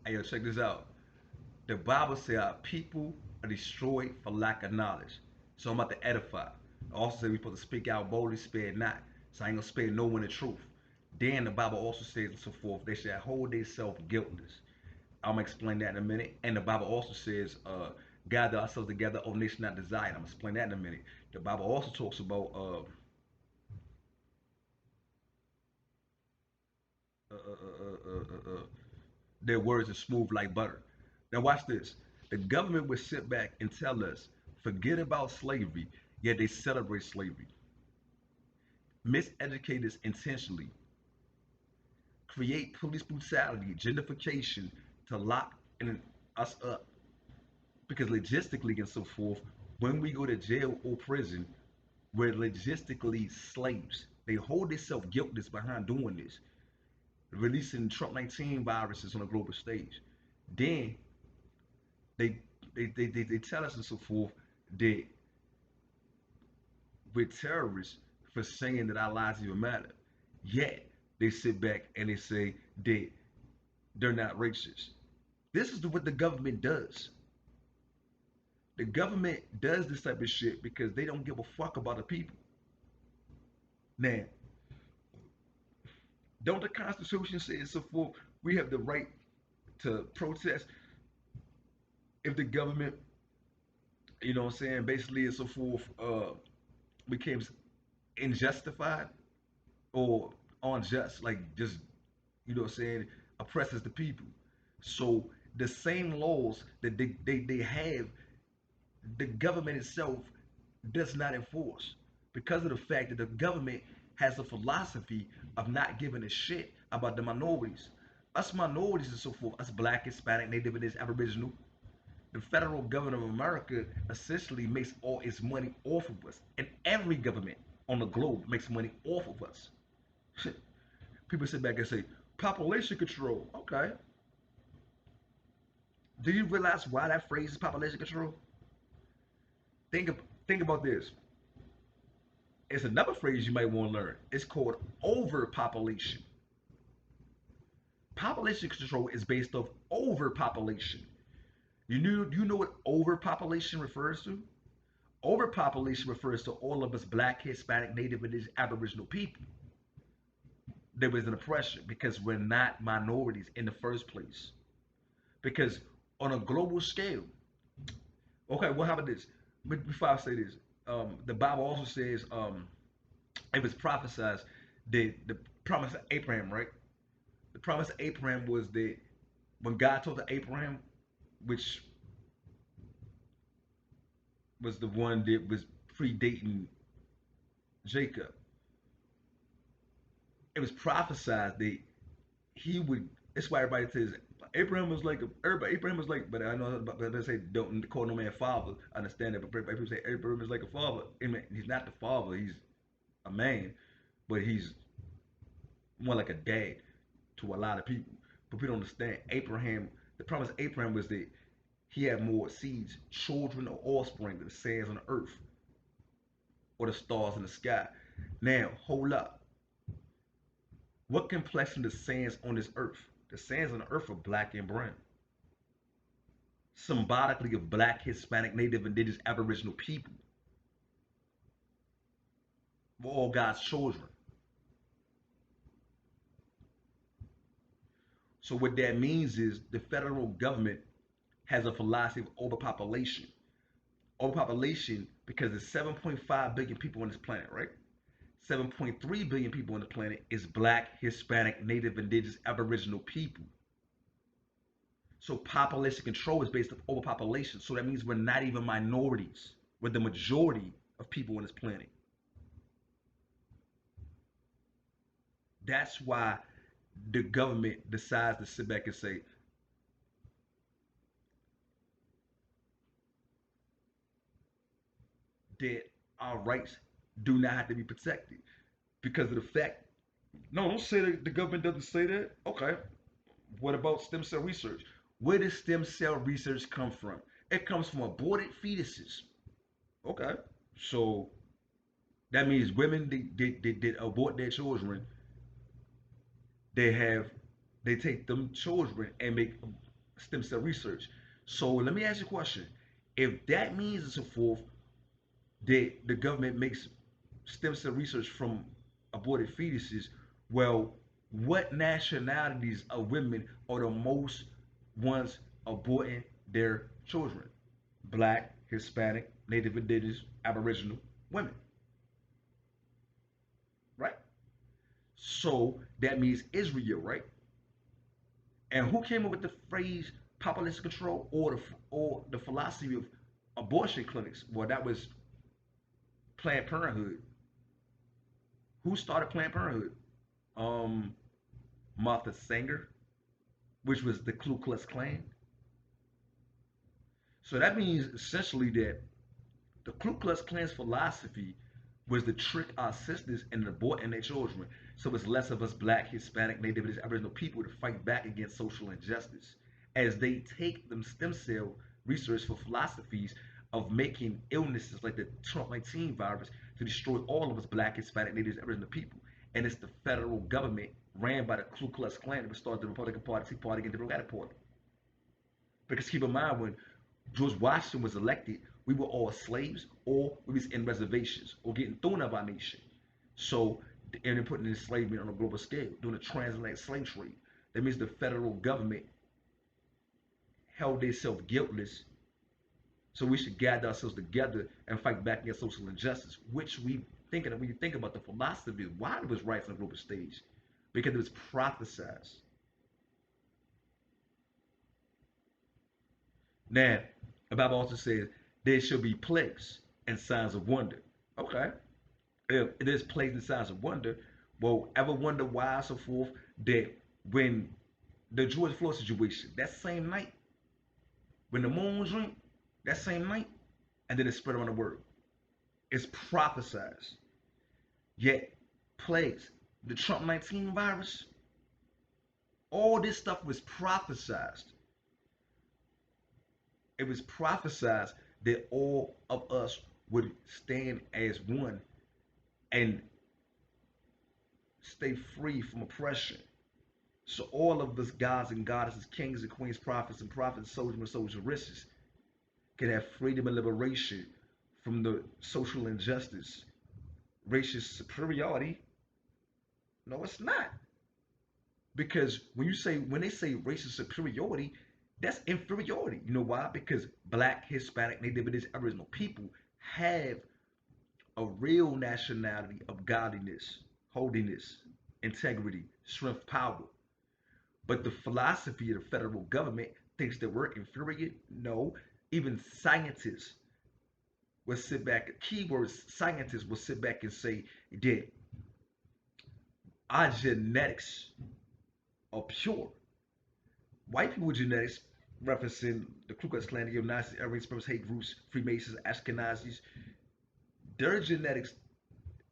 Hey, yo, check this out. The Bible says our people are destroyed for lack of knowledge. So I'm about to edify. Also says we're supposed to speak out boldly, spare not. So I ain't gonna spare no one the truth. Then the Bible also says and so forth, they should hold themselves guiltless. I'm gonna explain that in a minute. And the Bible also says, gather ourselves together, O nation not desired. I'm gonna explain that in a minute. The Bible also talks about uh, uh, uh, uh, uh, uh, their words are smooth like butter. Now watch this. The government would sit back and tell us, forget about slavery, yet they celebrate slavery. Miseducate us intentionally. Create police brutality, gentrification to lock us up. Because logistically and so forth, when we go to jail or prison, we're logistically slaves. They hold themselves guiltless behind doing this, releasing Trump 19 viruses on a global stage. Then they they tell us and so forth that we're terrorists for saying that our lives even matter. Yet they sit back and they say that they're not racist. This is what the government does. The government does this type of shit because they don't give a fuck about the people. Now, don't the Constitution say and so forth? We have the right to protest if the government, you know what I'm saying, basically and so forth, became unjustified or unjust, like just, you know what I'm saying, oppresses the people. So the same laws that they have, the government itself does not enforce because of the fact that the government has a philosophy of not giving a shit about the minorities. Us minorities and so forth, us black, Hispanic, Native, and Aboriginal, the federal government of America essentially makes all its money off of us. And every government on the globe makes money off of us. People sit back and say, population control. Okay. Do you realize why that phrase is population control? Think, of, think about this. It's another phrase you might want to learn. It's called overpopulation. Population control is based off overpopulation. You know what overpopulation refers to? Overpopulation refers to all of us black, Hispanic, Native, and Aboriginal people. There was an oppression because we're not minorities in the first place. Because on a global scale, okay, what happened this? Before I say this, the Bible also says it was prophesied the promise of Abraham, right? The promise of Abraham was that when God told to Abraham, which was the one that was predating Jacob, it was prophesied that he would. That's why everybody says Abraham was like everybody. Abraham was like, but I know, but they say don't call no man father. I understand that, but people say Abraham is like a father. I mean, he's not the father. He's a man, but he's more like a dad to a lot of people. But people don't understand Abraham. The promise of Abraham was that he had more seeds, children, or offspring than the sands on the earth or the stars in the sky. Now, hold up. What complexion the sands on this earth? The sands on the earth are black and brown, symbolically of black, Hispanic, Native, Indigenous, Aboriginal people. We're all God's children. So what that means is the federal government has a philosophy of overpopulation. Overpopulation because there's 7.5 billion people on this planet, right? 7.3 billion people on the planet is black, Hispanic, Native, Indigenous, Aboriginal people. So population control is based on overpopulation. So that means we're not even minorities. We're the majority of people on this planet. That's why the government decides to sit back and say that our rights do not have to be protected because of the fact. No, don't say that the government doesn't say that. Okay. What about stem cell research? Where does stem cell research come from? It comes from aborted fetuses. Okay. So that means women they abort their children. They have they take them children and make stem cell research. So let me ask you a question. If that means and so forth that the government makes stem cell research from aborted fetuses, well, what nationalities of women are the most ones aborting their children? Black, Hispanic, Native Indigenous, Aboriginal women, right? So that means Israel, right? And who came up with the phrase population control or the philosophy of abortion clinics? Well, that was Planned Parenthood. Who started Planned Parenthood? Um, Martha Sanger, which was the Ku Klux Klan. So that means essentially that the Ku Klux Klan's philosophy was to trick our sisters into aborting their children. So it's less of us black, Hispanic, Native, Aboriginal people to fight back against social injustice as they take them stem cell research for philosophies of making illnesses like the Trump 19 virus to destroy all of us black, Hispanic, Native, Aboriginal people. And it's the federal government ran by the Ku Klux Klan that started the Republican Party, Tea Party, and the Democratic Party. Because keep in mind, when George Washington was elected, we were all slaves or we was in reservations or getting thrown out of our nation. So, and they're putting enslavement on a global scale, doing a transatlantic slave trade. That means the federal government held themselves guiltless. So we should gather ourselves together and fight back against social injustice, which we thinking of when you think about the philosophy of why it was rights on the global stage. Because it was prophesized. Now, the Bible also says there shall be plagues and signs of wonder. Okay. If there's plagues and signs of wonder, well, ever wonder why so forth that when the George Floyd situation, that same night, when the moon drink, that same night, and then it spread around the world. It's prophesied. Yet plagues, the Trump 19 virus, all this stuff was prophesied. It was prophesied that all of us would stand as one and stay free from oppression. So all of us gods and goddesses, kings and queens, prophets and prophets, soldiers and soldieresses can have freedom and liberation from the social injustice, racist superiority. No, it's not. Because when they say racist superiority, that's inferiority. You know why? Because black, Hispanic, Native, Aboriginal people have a real nationality of godliness, holiness, integrity, strength, power. But the philosophy of the federal government thinks that we're inferior. No, even scientists will sit back, keywords, scientists will sit back and say that our genetics are pure. White people genetics, referencing the Ku Klux Klan, the Nazi, Aryan Spurs, hate groups, Freemasons, Ashkenazis, their genetics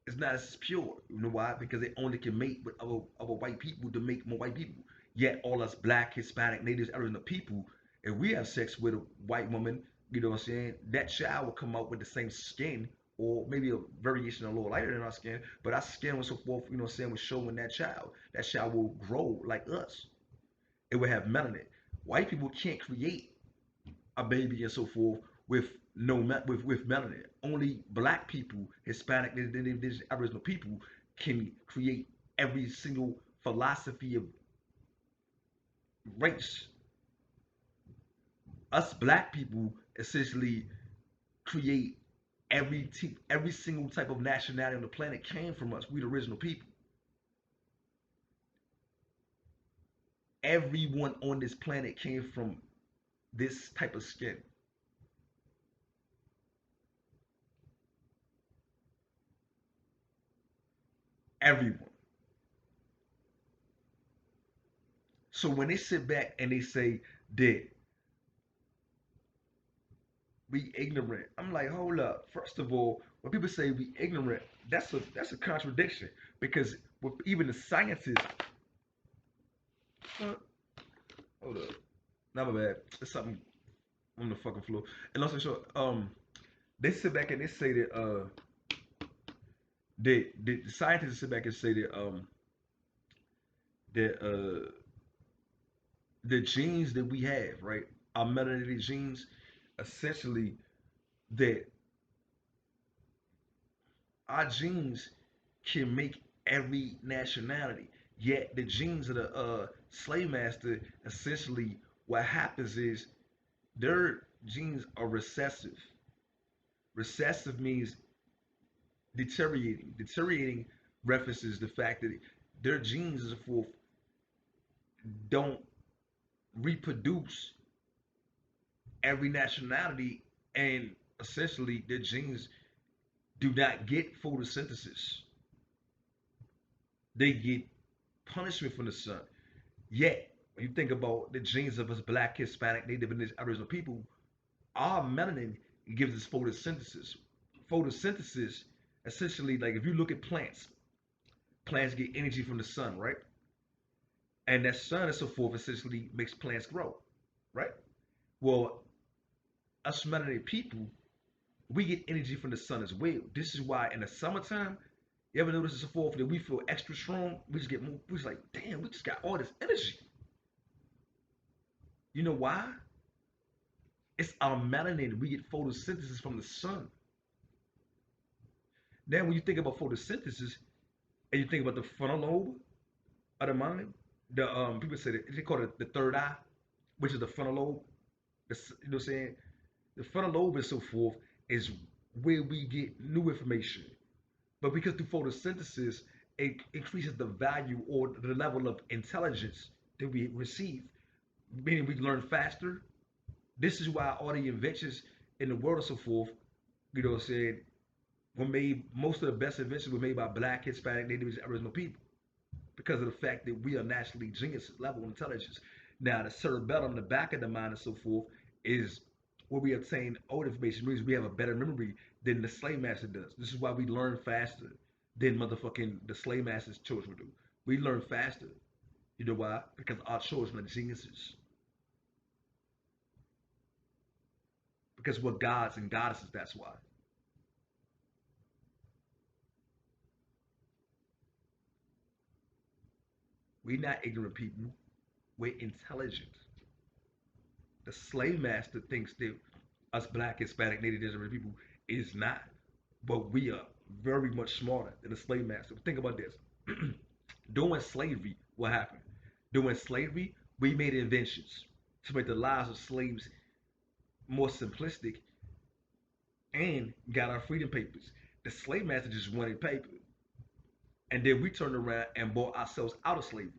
is not as pure. You know why? Because they only can mate with other white people to make more white people. Yet all us black, Hispanic, natives, Aryan people, if we have sex with a white woman, you know what I'm saying, that child will come out with the same skin or maybe a variation a little lighter than our skin, but our skin and so forth, you know what I'm saying, was showing that child. That child will grow like us. It will have melanin. White people can't create a baby and so forth with no with melanin. Only black people, Hispanic, indigenous, Aboriginal people can create every single philosophy of race. Us black people essentially create every single type of nationality on the planet came from us. We the original people. Everyone on this planet came from this type of skin. Everyone. So when they sit back and they say that we ignorant, I'm like, hold up. First of all, when people say we ignorant, that's a contradiction because with even the scientists, uh, hold up, not my bad. It's something on the fucking floor. And also, so they sit back and they say that the scientists sit back and say that the genes that we have, right? Our melanated genes, essentially, that our genes can make every nationality. Yet the genes of the slave master, essentially, what happens is their genes are recessive. Recessive means deteriorating. Deteriorating references the fact that their genes, as a forth, don't reproduce every nationality, and essentially their genes do not get photosynthesis. They get punishment from the sun. Yet, when you think about the genes of us black, Hispanic, Native, and Aboriginal people, our melanin gives us photosynthesis. Photosynthesis, essentially, like if you look at plants, plants get energy from the sun, right? And that sun and so forth essentially makes plants grow, right? Well, us melanated people, we get energy from the sun as well. This is why in the summertime, you ever notice so forth that we feel extra strong? We just get more, we just like, damn, we just got all this energy. You know why? It's our melanin. We get photosynthesis from the sun. Then when you think about photosynthesis and you think about the frontal lobe of the mind, the people say that they call it the third eye, which is the frontal lobe. You know what I'm saying? The frontal lobe and so forth is where we get new information. But because through photosynthesis, it increases the value or the level of intelligence that we receive, meaning we learn faster. This is why all the inventions in the world and so forth, you know what I'm saying, were made, most of the best inventions were made by black, Hispanic, Native, and Aboriginal people because of the fact that we are naturally genius level intelligence. Now, the cerebellum, the back of the mind, and so forth, is where we obtain old information. Means we have a better memory than the slave master does. This is why we learn faster than motherfucking the slave master's children do. We learn faster. You know why? Because our children are geniuses. Because we're gods and goddesses. That's why. We're not ignorant people. We're intelligent. The slave master thinks that us black, Hispanic, Native, Indigenous people is not, but we are very much smarter than the slave master. Think about this. During slavery, what happened? During slavery, we made inventions to make the lives of slaves more simplistic and got our freedom papers. The slave master just wanted paper. And then we turned around and bought ourselves out of slavery.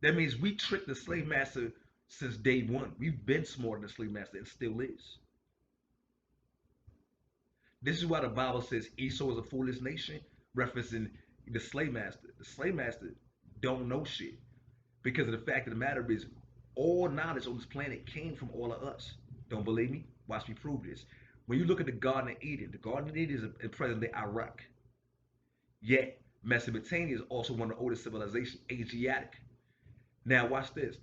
That means we tricked the slave master since day one. We've been smarter than the slave master and still is. This is why the Bible says Esau is a foolish nation, referencing the slave master. The slave master don't know shit because of the fact of the matter is all knowledge on this planet came from all of us. Don't believe me? Watch me prove this. When you look at the Garden of Eden is in present-day Iraq. Yet Mesopotamia is also one of the oldest civilizations, Asiatic. Now watch this.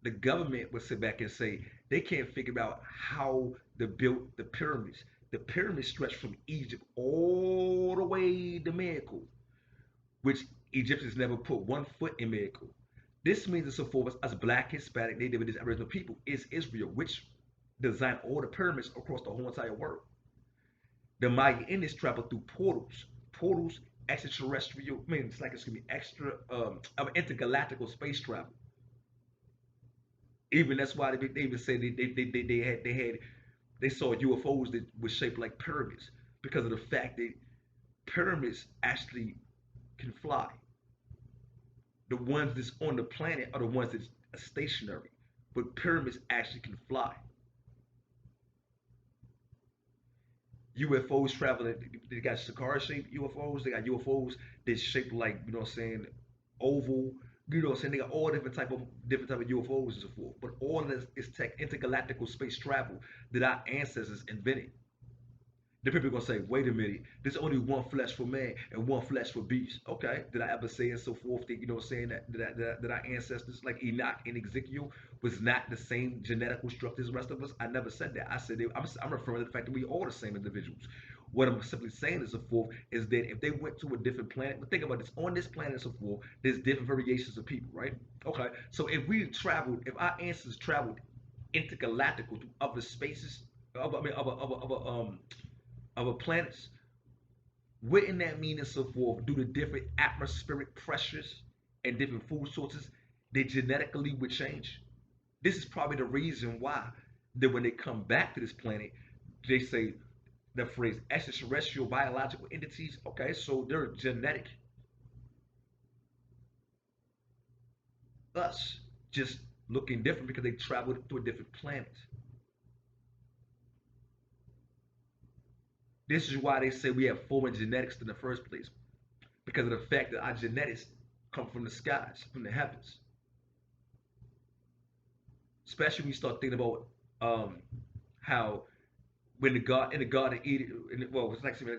The government would sit back and say they can't figure out how they built the pyramids. The pyramids stretch from Egypt all the way to Mexico, which Egyptians never put one foot in Mexico. This means that so for us black, Hispanic, Native, and Aboriginal people is Israel, which designed all the pyramids across the whole entire world. The Maya Indians traveled through portals, portals, extraterrestrial, I mean, it's like, excuse me, extra, of intergalactical space travel. Even that's why they even say they saw UFOs that were shaped like pyramids because of the fact that pyramids actually can fly. The ones that's on the planet are the ones that's stationary, but pyramids actually can fly. UFOs traveling, they got Sakara shaped UFOs, they got UFOs that's shaped like, you know what I'm saying, oval, you know what I'm saying, they got all different type of UFOs and so forth. But all of this is tech intergalactical space travel that our ancestors invented. The people are gonna say, wait a minute, there's only one flesh for man and one flesh for beast. Okay, did I ever say and so forth that, you know what I'm saying, that our ancestors like Enoch and Ezekiel was not the same genetical structure as the rest of us? I never said that. I said I'm referring to the fact that we all the same individuals. What I'm simply saying is so forth is that if they went to a different planet, but think about this, on this planet and so forth, there's different variations of people, right? Okay, so if our ancestors traveled intergalactical through other spaces, I mean, other planets, wouldn't that mean and so forth, due to different atmospheric pressures and different food sources, they genetically would change? This is probably the reason why that when they come back to this planet, they say the phrase extraterrestrial biological entities. Okay, so they're genetic us, just looking different because they traveled to a different planet. This is why they say we have foreign genetics in the first place, because of the fact that our genetics come from the skies, from the heavens. Especially when you start thinking about how when the God in the Garden of Eden, well, it's actually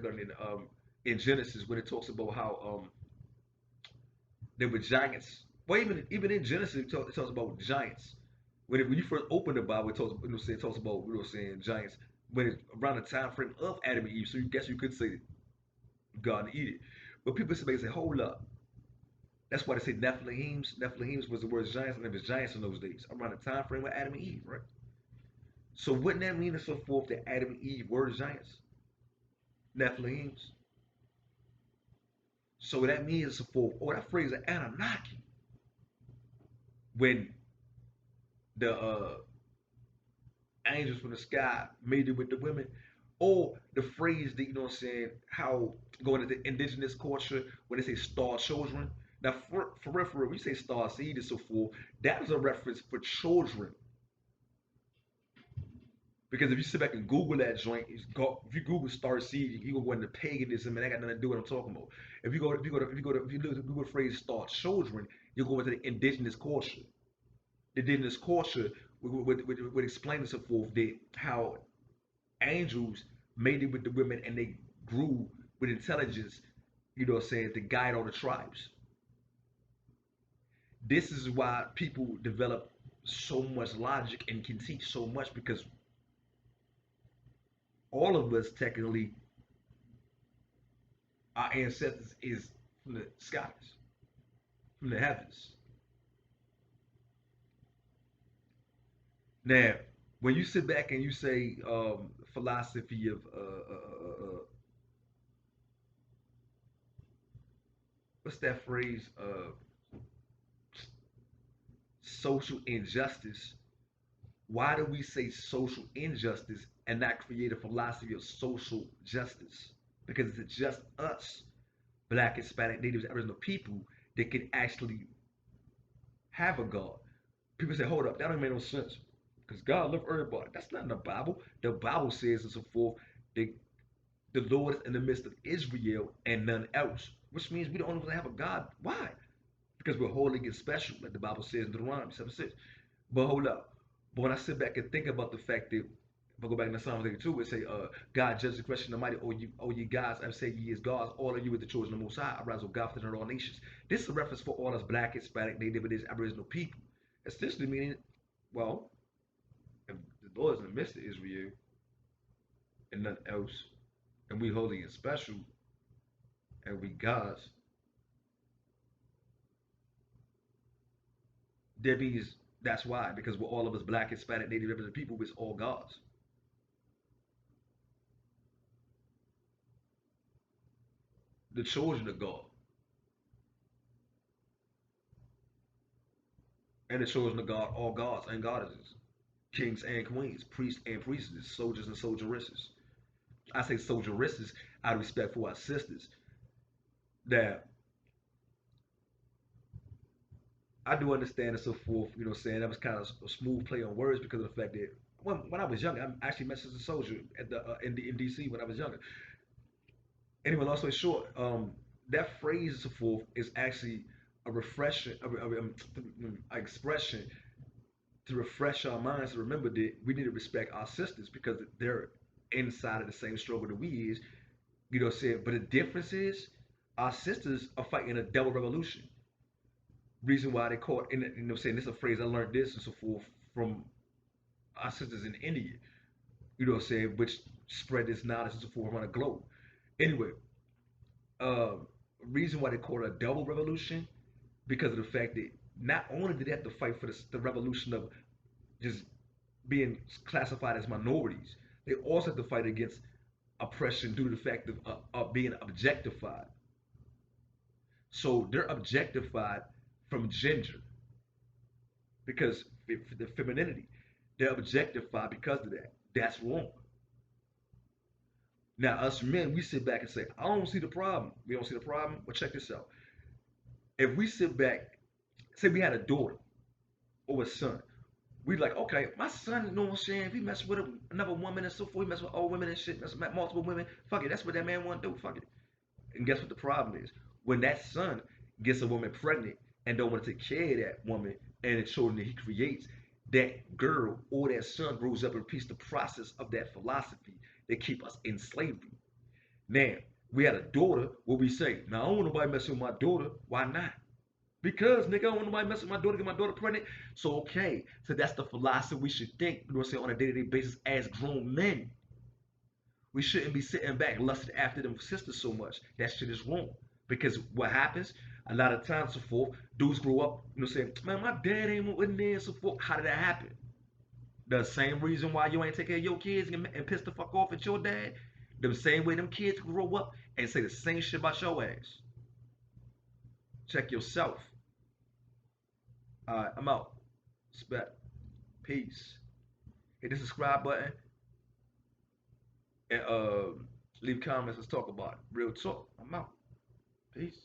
in Genesis when it talks about how there were giants. Well, even in Genesis, it talks about giants. When you first open the Bible, it talks about saying giants when it's around the time frame of Adam and Eve. So you guess you could say God and Eden. But people say, hold up. That's why they say Nephilims. Nephilims was the word giants, and there was giants in those days around the time frame of Adam and Eve, right? So wouldn't that mean and so forth that Adam and Eve were giants, Nephilims? So that means so forth. Oh, that phrase of Anunnaki when the angels from the sky made it with the women, or the phrase that how going into indigenous culture when they say star children. Now, for real, we say star seed and so forth. That is a reference for children. Because if you sit back and Google that joint, if you Google star seed, you go into paganism, and that got nothing to do with what I'm talking about. If you Google the phrase star children, you'll go into the indigenous culture. The indigenous culture would explain and so forth that how angels mated with the women and they grew with intelligence, to guide all the tribes. This is why people develop so much logic and can teach so much because all of us technically, our ancestors is from the skies, from the heavens. Now, when you sit back and you say philosophy of what's that phrase? Social injustice. Why do we say social injustice and not create a philosophy of social justice? Because it's just us, Black, Hispanic, Natives, Aboriginal people, that can actually have a God. People say, hold up, that don't make no sense. Because God loved everybody. That's not in the Bible. The Bible says and so forth that the Lord is in the midst of Israel and none else. Which means we don't only have a God. Why? Because we're holy and special, like the Bible says in Deuteronomy 7:6. But hold up. But when I sit back and think about the fact that if I go back in the Psalms 82, it say, God judges the question of the mighty, O ye gods, I say ye is gods, all of you with the children of the Most High, arise, O God, for all nations. This is a reference for all us Black, Hispanic, Native, and Aboriginal people. Essentially meaning, well, if the Lord is in the midst of Israel and nothing else, and we holy and special, and we gods, there means that's why, because we're all of us Black, Hispanic, Native, Aboriginal people, we're all gods. The children of God. And the children of God, all gods and goddesses, kings and queens, priests and priestesses, soldiers and soldieresses. I say soldieresses out of respect for our sisters. That I do understand and so forth, saying that was kind of a smooth play on words because of the fact that when I was younger, I actually met as a soldier in DC when I was younger. Anyway, long story short, that phrase and so forth is actually a refreshing, expression to refresh our minds to remember that we need to respect our sisters because they're inside of the same struggle that we is. Saying, but the difference is our sisters are fighting a double revolution. Reason why they call it, saying this is a phrase I learned this and so forth from our sisters in India. you know what I'm saying, which spread this knowledge and so forth around the globe. Anyway, uh, reason why they call it a double revolution because of the fact that not only did they have to fight for the revolution of just being classified as minorities, they also have to fight against oppression due to the fact of being objectified. So they're objectified from gender because the femininity, they're objectified because of that. That's wrong. Now, us men, we sit back and say, I don't see the problem. We don't see the problem. Well, check this out. If we sit back, say we had a daughter or a son, we like, okay, my son, you know what I'm saying? If he mess with another woman and so forth, he mess with old women and shit, mess with multiple women, fuck it, that's what that man want to do, fuck it. And guess what the problem is? When that son gets a woman pregnant and don't want to take care of that woman and the children that he creates, that girl or that son grows up and repeats the process of that philosophy that keep us in slavery. Now, we had a daughter where we say, now I don't want nobody messing with my daughter. Why not? Because nigga, I don't want nobody messing with my daughter, get my daughter pregnant. So okay, so that's the philosophy we should think, you know what I'm saying, on a day-to-day basis as grown men. We shouldn't be sitting back lusting after them sisters so much. That shit is wrong. Because what happens, a lot of times, so forth, dudes grow up, you know, saying, man, my dad ain't with me, and so forth. How did that happen? The same reason why you ain't take care of your kids and piss the fuck off at your dad. The same way them kids grow up and say the same shit about your ass. Check yourself. Alright, I'm out. Respect. Peace. Hit the subscribe button and leave comments. Let's talk about it. Real talk. I'm out. Peace.